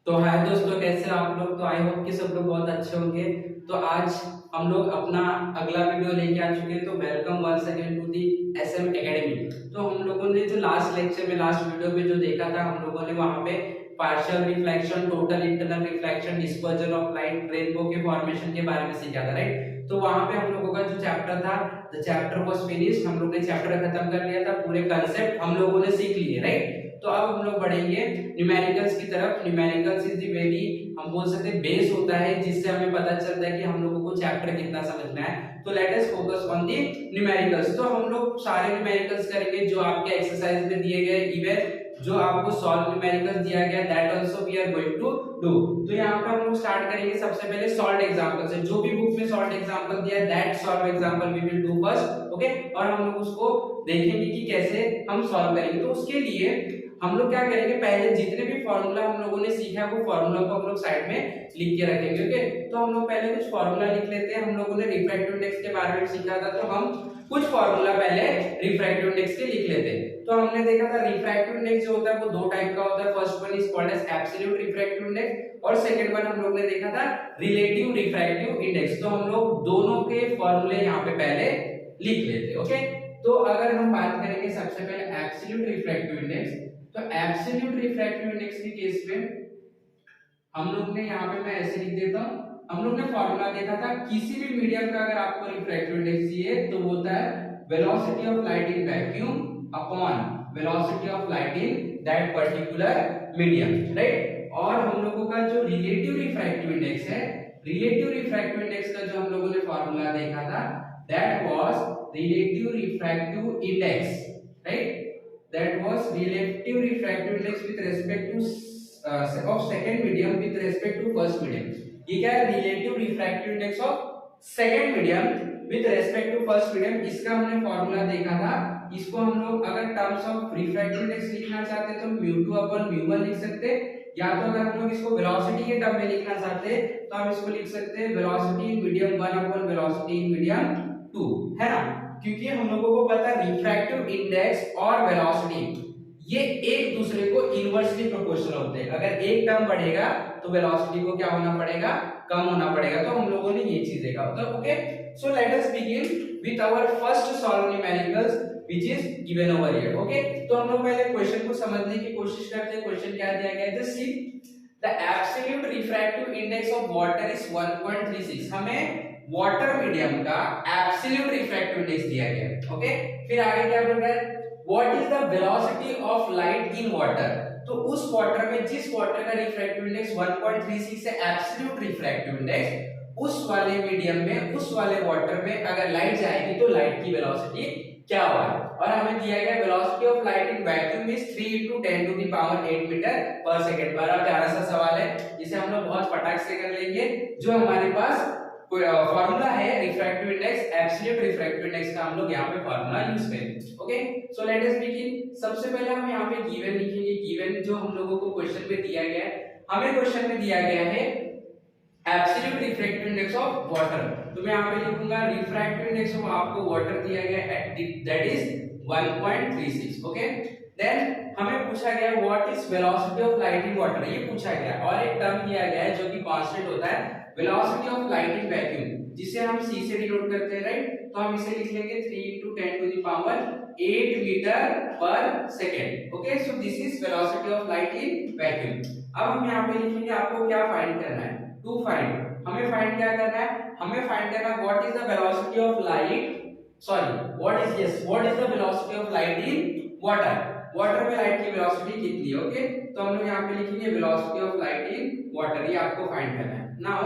तो हाय दोस्तों, कैसे हैं आप लोग। तो आई होप कि सब लोग बहुत अच्छे होंगे। तो आज हम लोग अपना अगला वीडियो लेके आ चुके हैं। तो welcome once again to the SM academy. तो हम लोगों ने जो लास्ट लेक्चर में, लास्ट वीडियो में जो देखा था, हम लोगों ने वहां पे partial reflection, total internal reflection, dispersion of light, rainbow के फॉर्मेशन के बारे में सीखा था, राइट। तो वहां पे हम लोगों का जो चैप्टर था, द चैप्टर वाज फिनिश्ड, हम लोग ने चैप्टर खत्म कर लिया था, पूरे कांसेप्ट हम लोगों ने सीख लिए, राइट। तो अब हम लोग बढ़ेंगे न्यूमेरिकल्स की तरफ। न्यूमेरिकल्स इज द वेरी, हम बोल सकते हैं, बेस होता है जिससे हमें पता चलता है कि हम लोगों को चैप्टर कितना समझना है। तो let us focus on the numericals. तो हम लोग सारे न्यूमेरिकल्स करेंगे जो आपके एक्सरसाइज में दिए गए, इवन जो आपको सॉल्व न्यूमेरिकल्स दिया गया, that also we are going to do. तो यहाँ पे हम लोग स्टार्ट करेंगे सबसे पहले सॉल्व एग्जांपल से। जो भी बुक में सॉल्व एग्जांपल दिया है, that solve example we will do first, okay. और हम लोग उसको देखेंगे कि कैसे हम सॉल्व करेंगे। तो उसके लिए हम लोग क्या करेंगे, पहले जितने भी फॉर्मूला हम लोगों ने सीखा है वो फॉर्मूला को हम लोग साइड में लिख के रखेंगे, ओके। तो हम लोग पहले कुछ फॉर्मूला लिख लेते हैं। हम लोगों ने रिफ्रैक्टिव इंडेक्स के बारे में सीखा था, तो हम कुछ फॉर्मूला पहले रिफ्रैक्टिव इंडेक्स के लिख लेते हैं। तो हमने देखा था रिफ्रैक्टिव इंडेक्स जो होता है वो दो टाइप का होता है। First one is called as absolute refractive index, और सेकंड वन हम लोग ने देखा था रिलेटिव रिफ्रैक्टिव इंडेक्स। तो हम लोग दोनों के फॉर्मूले यहाँ पे पहले लिख लेते हैं, ओके। तो अगर हम बात करेंगे सबसे पहले एब्सोल्यूट रिफ्रैक्टिव इंडेक्स, तो एब्सोल्यूट रिफ्रैक्टिव इंडेक्स के केस में हम लोग ने यहाँ पे, मैं ऐसे लिख देता हूँ, हम लोग ने फॉर्मूला देखा था किसी भी मीडियम का अगर आपको रिफ्रैक्टिव इंडेक्स चाहिए तो वो होता है velocity of light in vacuum upon velocity of light in that particular medium, right. और हम लोगों का जो रिलेटिव रिफ्रैक्टिव इंडेक्स है, रिलेटिव रिफ्रैक्टिव इंडेक्स का जो हम लोगों ने फॉर्मूला देखा था, that was relative refractive index, right. that was relative refractive index with respect to of second medium with respect to first medium। ये क्या है, relative refractive index of second medium with respect to first medium। इसका हमने formula देखा था। इसको हम लोग अगर टर्म्स ऑफ रिफ्रैक्टिव इंडेक्स लिखना चाहते हैं तो म्यू2 अपॉन म्यू1 लिख सकते हैं, या तो अगर हम लोग इसको वेलोसिटी के टर्म में लिखना चाहते हैं तो हम इसको लिख सकते हैं velocity in medium 1 upon velocity in medium 2, है ना। क्योंकि हम लोगों को पता है रिफ्रैक्टिव इंडेक्स और वेलोसिटी ये एक दूसरे को इनवर्सली प्रोपोर्शनल होते हैं। अगर एक टर्म बढ़ेगा तो वेलोसिटी को क्या होना पड़ेगा, कम होना पड़ेगा। तो हम लोगों ने ये चीज देखा, मतलब okay. So let us begin with our first solve numericals which is given over here, okay. तो हम लोग पहले क्वेश्चन को समझने की कोशिश करते हैं। क्वेश्चन क्या दिया गया है, just see the absolute refractive index of water is 1.36। हमें वाटर मीडियम का एब्सोल्यूट रिफ्रैक्टिव इंडेक्स दिया गया है, ओके। फिर आगे क्या बोल रहा है, what is the velocity of light in water. तो उस वाटर में, जिस वाटर का रिफ्रैक्टिव इंडेक्स 1.36 है एब्सोल्यूट रिफ्रैक्टिव इंडेक्स, उस वाले मीडियम में, उस वाले वाटर में अगर लाइट जाएगी तो लाइट की वेलोसिटी क्या होगा। और हमें दिया गया velocity of light in vacuum is 3 × 10⁸ metre per second. बड़ा प्यारा सा सवाल है, जिसे हम लोग बहुत फटाक से कर लेंगे। जो हमारे पास फॉर्मूला है refractive index, absolute refractive index का, हम लोग यहाँ पे फॉर्मूला यूज करेंगे, okay. So let us begin. सबसे पहले हम यहाँ पे गिवन लिखेंगे। गिवन जो हम लोगों को क्वेश्चन में दिया गया है, हमें क्वेश्चन में दिया गया है absolute refractive index of water. तो मैं यहाँ पे लिखूंगा रिफ्रैक्टिव इंडेक्स ऑफ आपको वाटर दिया गया है, दैट इज 1.36, ओके। देन हमें पूछा गया what is velocity of light in water, ये पूछा गया। और एक टर्म दिया गया है जो कि कांस्टेंट होता है, velocity of light in vacuum, जिसे हम c से डिनोट करते हैं, राइट। तो हम इसे लिख लेंगे 3 × 10⁸ metre per second, okay. So this is velocity of light in vacuum. अब हम यहाँ पे लिखेंगे आपको क्या फाइंड करना है, टू फाइंड। हमें फाइंड क्या करना है, हमें फाइंड करना what is the velocity of light, sorry what is, yes, what is the velocity of light in water. Water में लाइट की वेलोसिटी कितनी है, ओके। तो हम लोग यहाँ पे लिखेंगे velocity of light in water, ये आपको फाइंड करना है। नाउ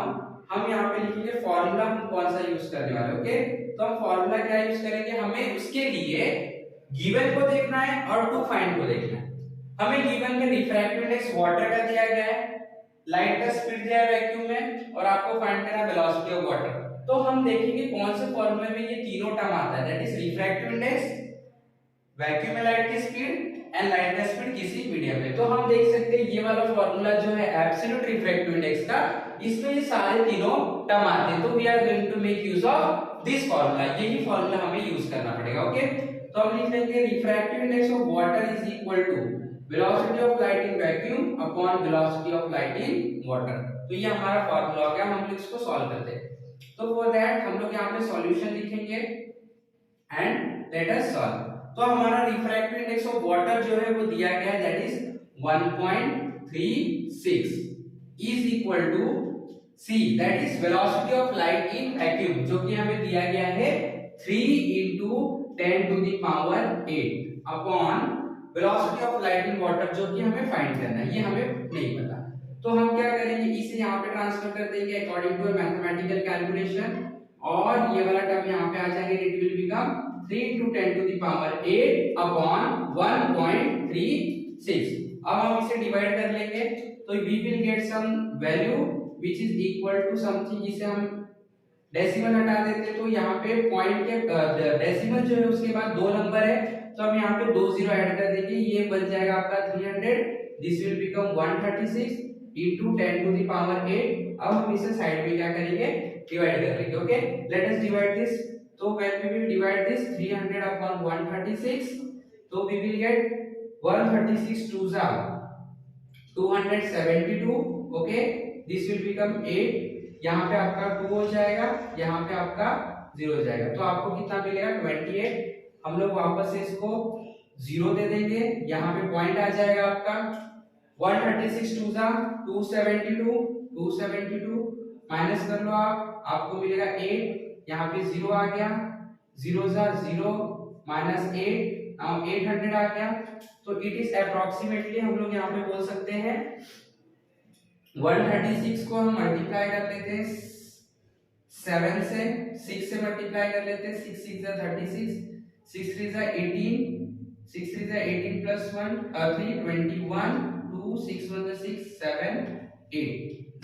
हम यहाँ पे लिखेंगे फॉर्मूला हम कौन सा यूज करने वाले, ओके। तो हम फॉर्मूला क्या यूज करेंगे, हमें उसके लिए गिवन को देखना है और टू फाइंड को देखना है। हमें गिवन में रिफ्रैक्टिव इंडेक्स वाटर का दिया गया है, लाइट का स्पीड दिया है वैक्यूम में, और आपको फाइंड करना है वेलोसिटी ऑफ वाटर। तो हम देखेंगे कौन से फॉर्मूले में ये तीनों टर्म आता है, that is refractive index, vacuum में लाइट की स्पीड एंड लाइट का स्पीड किसी मीडियम में। तो हम देख सकते हैं ये वाला फॉर्मूला जो है एब्सोल्यूट रिफ्रैक्टिव इंडेक्स का, इसमें ये सारे तीनों टर्म आते हैं। तो we are going to make use of this formula, यही फॉर्मूला हमें यूज करना पड़ेगा, ओके। तो हम लिख लेंगे refractive index of water is equal to velocity of light in vacuum upon velocity of light in water. तो ये हमारा फॉर्मूला हो गया, हम इसको सॉल्व करते हैं। तो फॉर दैट हम लोग यहाँ पे सॉल्यूशन लिखेंगे एंड लेट अस सॉल्व। तो हमारा रिफ्रैक्टिव इंडेक्स ऑफ वाटर जो है वो दिया गया है, that is 1.36 is equal to c, that is velocity of light in vacuum, जो कि हमें दिया गया है 3 into 10 to the power 8 upon velocity of light in water, जो कि हमें फाइंड करना है, ये हमें नहीं पता। तो हम क्या करेंगे, इसे यहाँ पे ट्रांसफर कर देंगे अकॉर्डिंग टू मैथमेटिकल कैलकुलेशन, और ये वाला टर्म यहाँ पे आ जाएगा, it will become 3 into 10 to the power 8 upon 1.36। अब हम इसे डिवाइड कर लेंगे, तो we will get some value which is equal to something, जिसे हम डेसिमल हटा देते, तो यहाँ पे पॉइंट के डेसिमल जो है उसके बाद दो नंबर है, तो हम यहाँ पे 2 जीरो ऐड कर देंगे, ये बन जाएगा आपका 300, this will become 136 into 10 to the power 8। अब हम इसे साइड में क्या करेंगे, डिवाइड कर लेंगे। Okay, let us divide this. तो when we will divide this 300 upon 136, तो वी विल गेट 136 2 जा 272। ओके, दिस विल बिकम 8, यहाँ पे आपका 2 हो जाएगा, यहाँ पे आपका 0 हो जाएगा, तो आपको कितना मिलेगा 28। हम लोग वापस से इसको 0 दे देंगे, यहाँ पे पॉइंट आ जाएगा आपका 136 2 जा 272 माइनस कर लो आप, आपको मिलेगा 8, यहाँ पे 0 आ गया, 0 जा 0 माइनस 8, नाउ 800 आ गया। तो इट इज अप्रोक्सीमेटली, हम लोग यहाँ पे बोल सकते हैं 136 को हम मल्टीप्लाई कर लेते हैं 7 से, 6 से मल्टीप्लाई कर लेते हैं, 6 6 जा 36, 6 3 जा 18, 6 3 जा 18 प्लस 1 3 21 2 6 1 जा 6 7 8,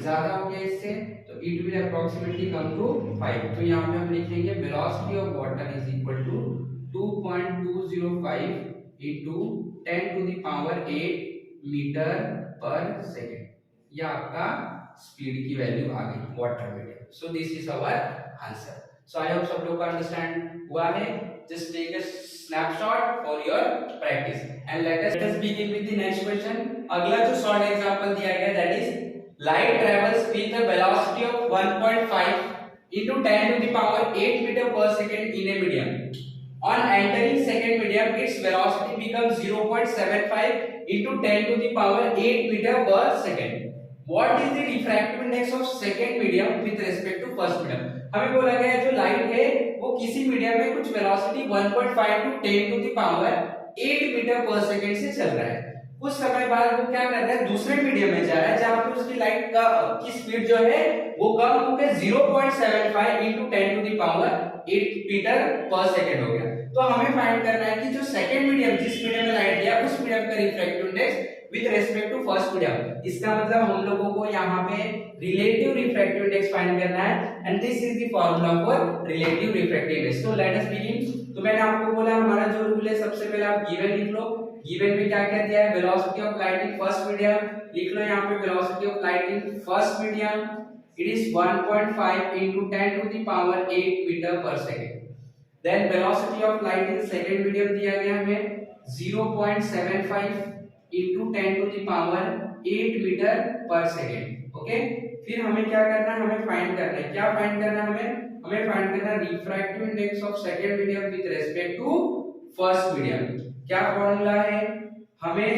ज्यादा हो गया इससे, तो it will approximately come to 5। तो यहाँ पे हम लिखेंगे velocity of water is equal to 2.205 into 10 to the power 8 metre per second. यह आपका स्पीड की वैल्यू आ गई water medium. So this is our answer. So I hope सब लोग का अंडरस्टैंड हुआ है। Just take a snapshot for your practice and let us begin with the next question. अगला जो शॉर्ट एग्जांपल दिया गया that is light travels with the velocity of 1.5 into 10 to the power 8 meter per second in a medium. On entering second medium, its velocity becomes 0.75 into 10 to the power 8 meter per second. What is the refractive index of second medium with respect to first medium? हमें बोला गया है जो light है वो किसी medium में कुछ velocity 1.5 to 10 to the power 8 metre per second से चल रहा है। कुछ समय बाद वो क्या कर रहा है, दूसरे मीडियम में जा रहा है जहां पर उसकी लाइट की स्पीड जो है वो कम होकर 0.75 into 10 to the power 8 metre per second हो गया। तो हमें फाइंड करना है कि जो सेकंड मीडियम जिस मीडियम में लाइट गया उस मीडियम का refractive index with respect to first medium. इसका मतलब हम लोगों को यहाँ पे रिलेटिव रिफ्रैक्टिव इंडेक्स फाइंड करना है and this is the formula for relative refractive index. तो लेट अस बिगिन। तो मैंने आपको बोला हमारा जो रूल है, सबसे पहले आप गिवन लिख लो। गिवन में क्या क्या दिया है, velocity of light in first medium लिख लो। यहाँ पे velocity of light in first medium it is 1.5 into 10 to the power 8 meter per second. Then velocity of light in second medium दिया गया हमें 0.75 into 10 to the power 8 meter per second. Okay? फिर हमें क्या करना है, हमें फाइंड करना है, क्या फाइंड करना है हमें फाइंड करना है refractive index of second medium with respect to first medium. क्या फॉर्मूला है, हमें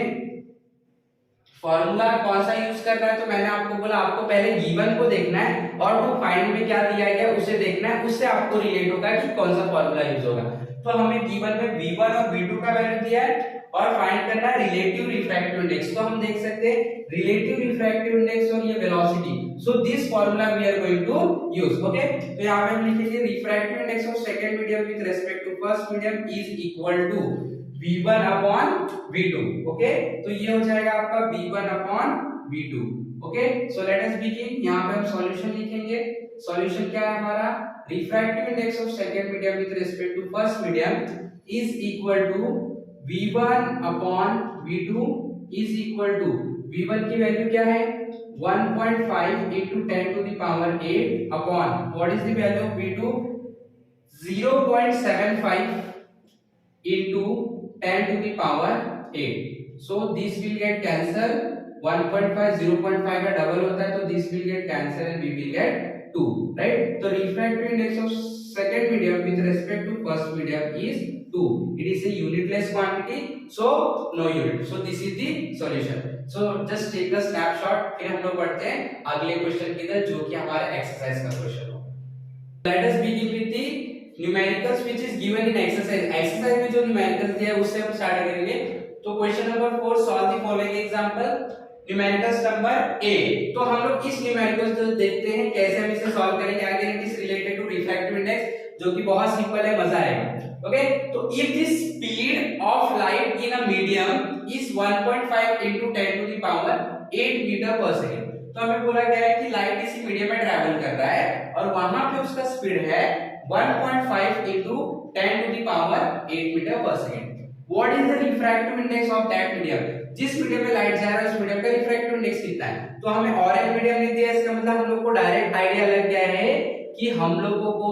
फॉर्मूला कौन सा यूज करना है, तो मैंने आपको बोला आपको पहले गिवन को देखना है और टू फाइंड में क्या दिया गया उसे देखना है, उससे आपको रिलेट होगा कि कौन सा फॉर्मूला यूज होगा। तो हमें गिवन में v1 और v2 का वैल्यू दिया है और फाइंड करना है रिलेटिव रिफ्रैक्टिव इंडेक्स। तो हम देख सकते हैं रिलेटिव रिफ्रैक्टिव इंडेक्स और ये velocity, so this formula we are going to use. Okay, तो यहां पे हम लिखेंगे refractive index of second medium with respect to first medium is equal to v1 upon v2। Okay, तो ये हो जाएगा आपका v1 upon v2। Okay, so let us begin. यहाँ पे हम सॉल्यूशन लिखेंगे। सॉल्यूशन क्या है हमारा, refractive index of second medium with respect to first medium is equal to v1 upon v2 is equal to v1 की वैल्यू क्या है 1.5 into 10 to the power 8 upon what is the value of v2 0.75 into 10 to the power 8। So this will get cancel, 1.5 0.5 का double होता है, तो this will get cancel and we will get 2, right. तो refractive index of second medium with respect to first medium is 2. It is a unitless quantity, so no unit. So this is the solution. So just take a snapshot. फिर हम लोग बढ़ते हैं अगले question की तरफ, जो कि हमारा एक्सरसाइज का क्वेश्चन हो। Let us begin with the numericals which is given in exercise. Exercise में जो न्यूमेरिकल्स दिया है उससे हम स्टार्ट करेंगे। तो question number 4, solve the following example. Numericals number A. तो हम लोग इस न्यूमेरिकल्स को देखते हैं कैसे हम इसे सॉल्व करेंगे। आगे it is related to refractive index, जो कि बहुत सिंपल है, मजा आएगा। ओके, तो if the speed of light in a medium is 1.5 into 10 to the power 8 metre per second, तो हमें बोला गया है कि लाइट इसी मीडियम में ट्रैवल कर रहा है और वहां पे उसका स्पीड है 1.5 into 10 to the power 8 metre per second. What is the refractive index of that medium? जिस मीडियम में लाइट जा रहा है उस मीडियम का रिफ्रैक्टिव इंडेक्स कितना है? तो हमें ऑरेंज मीडियम नहीं दिया, इसका मतलब हम लोग को डायरेक्ट आइडिया लग गया है कि हम लोगों को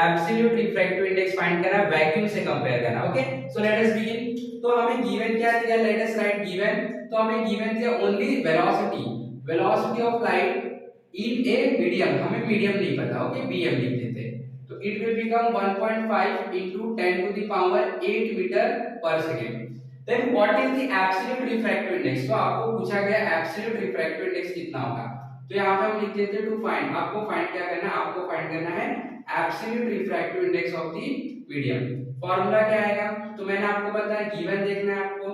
एब्सोल्यूट रिफ्रैक्टिव इंडेक्स फाइंड करना, वैक्यूम से कंपेयर करना। Okay, so let us begin. तो हमें गिवन क्या दिया? Let us write given. तो हमें गिवन दिया only velocity of light in a medium, हमें मीडियम नहीं पता। ओके, बीएम लिख देते हैं। तो it will become 1.5 into 10 to the power 8 metre per second. Then what is the absolute refractive index? तो आपको पूछा गया एब्सोल्यूट रिफ्रैक्टिव इंडेक्स कितना होगा, तो यहाँ पे हम लिख देते हैं टू फाइंड। आपको फाइंड क्या करना है? आपको फाइंड करना है absolute refractive index of the medium. Formula क्या आएगा? तो मैंने आपको बताया गिवन देखना है आपको।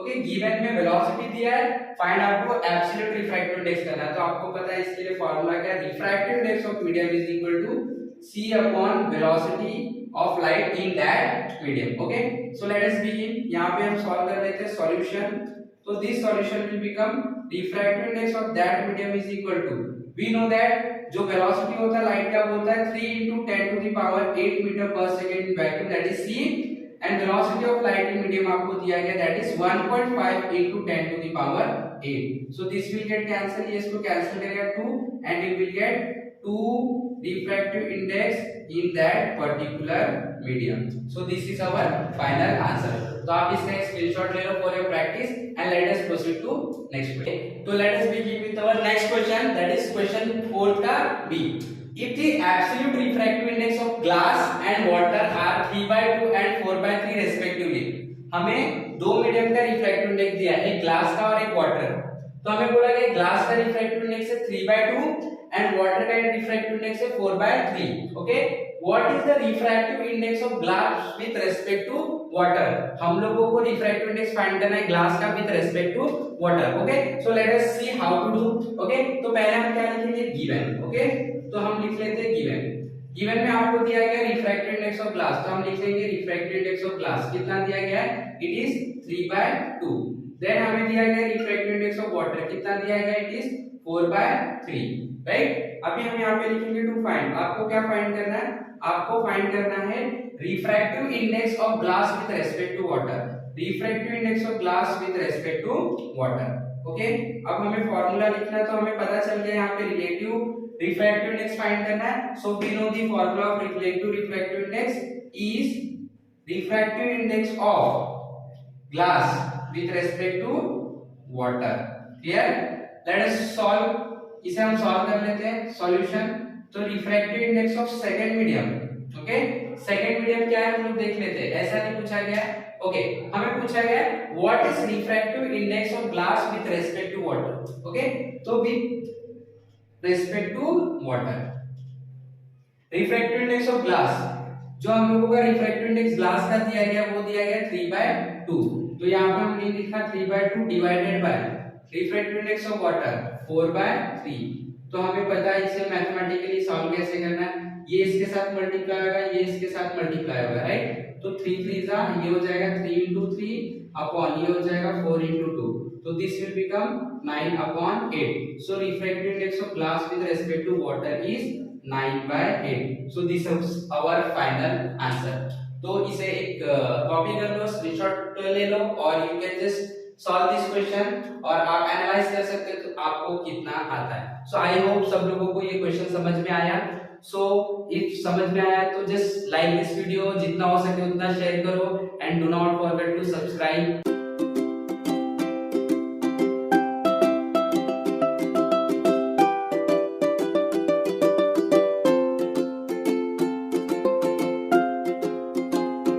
ओके, गिवन में वेलोसिटी दिया है, फाइंड आपको एब्सोल्यूट रिफ्रैक्टिव इंडेक्स करना है। तो आपको पता है इसके लिए फार्मूला क्या है? Refractive index of medium is equal to c upon velocity of light in that medium. Okay, so let us begin. यहाँ पे हम सॉल्व कर लेते हैं सॉल्यूशन। तो this solution will become refractive index of that medium is equal to, we know that जो velocity होता है लाइट का वो होता है 3 into 10 to the power 8 metre per second in vacuum, that is c, and velocity of light in medium आपको दिया गया that is 1.5 into 10 to the power 8. so this will get cancel, ये इसको कैंसिल करेगा 2 and you will get 2 refractive index in that particular medium. So this is our final answer. तो आप इसका एक स्क्रीनशॉट ले लो for your practice and let us proceed to next question. तो let us begin with our next question, that is question 4 का B. If the absolute refractive index of glass and water are 3/2 and 4/3 respectively, हमें दो medium का refractive index दिया है, एक glass का और एक वाटर। तो हमें बोला गया ग्लास का रिफ्रैक्टिव इंडेक्स है 3/2 and water का refractive index है 4/3. okay, what is the refractive index of glass with respect to water? हम लोगों को refractive index फाइंड करना है ग्लास का with respect to water. okay, so let us see how to do. okay, तो पहले हम क्या लिखेंगे? given. okay, तो हम लिख लेते हैं given में आपको दिया गया refractive index of glass, तो हम लिख लेंगे refractive index of glass कितना दिया गया है? it is 3/2. then हमें दिया गया refractive index of water कितना दिया गया? it is 4/3. राइट, अभी हम यहाँ पे लिखेंगे टू फाइंड। आपको क्या फाइंड करना है? आपको फाइंड करना है refractive index of glass with respect to water, refractive index of glass with respect to water. Okay, अब हमें फार्मूला लिखना है, तो हमें पता चल गया यहाँ पे रिलेटिव रिफ्रैक्टिव इंडेक्स फाइंड करना है। So we know the formula of relative refractive index is refractive index of glass with respect to water. Clear? Let us solve, इसे हम सॉल्व कर लेते हैं सॉल्यूशन। तो refractive index of second medium, okay, second medium क्या है हम लोग देख लेते हैं, ऐसा नहीं पूछा गया। ओके, हमें पूछा गया what is refractive index of glass with respect to water. Okay, तो with respect to water refractive index of glass, जो हम लोगों का रिफ्रैक्टिव इंडेक्स ग्लास का दिया गया वो दिया गया 3/2। तो यहाँ पे हमने लिखा 3/2 divided by refractive index of water 4/3। तो हमें पता है इसे मैथमेटिकली सॉल्व कैसे करना है। ये इसके साथ मल्टीप्लाई होगा, ये इसके साथ मल्टीप्लाई होगा, राइट। तो 3 3 जा, ये हो जाएगा 3 into 3 अपॉन ये हो जाएगा 4 into 2। तो this will become 9/8। So refractive index of glass with respect to water is 9/8। So this is our final answer. तो इसे एक कॉपी कर लो, स्क्रीनशॉट ले लो और you can just solve this question और आप एनालाइज कर सकते हो तो आपको कितना आता है। सो आई होप सब लोगों को ये क्वेश्चन समझ में आया। सो इफ समझ में आया तो जस्ट लाइक दिस वीडियो, जितना हो सके उतना शेयर करो and do not forget to subscribe.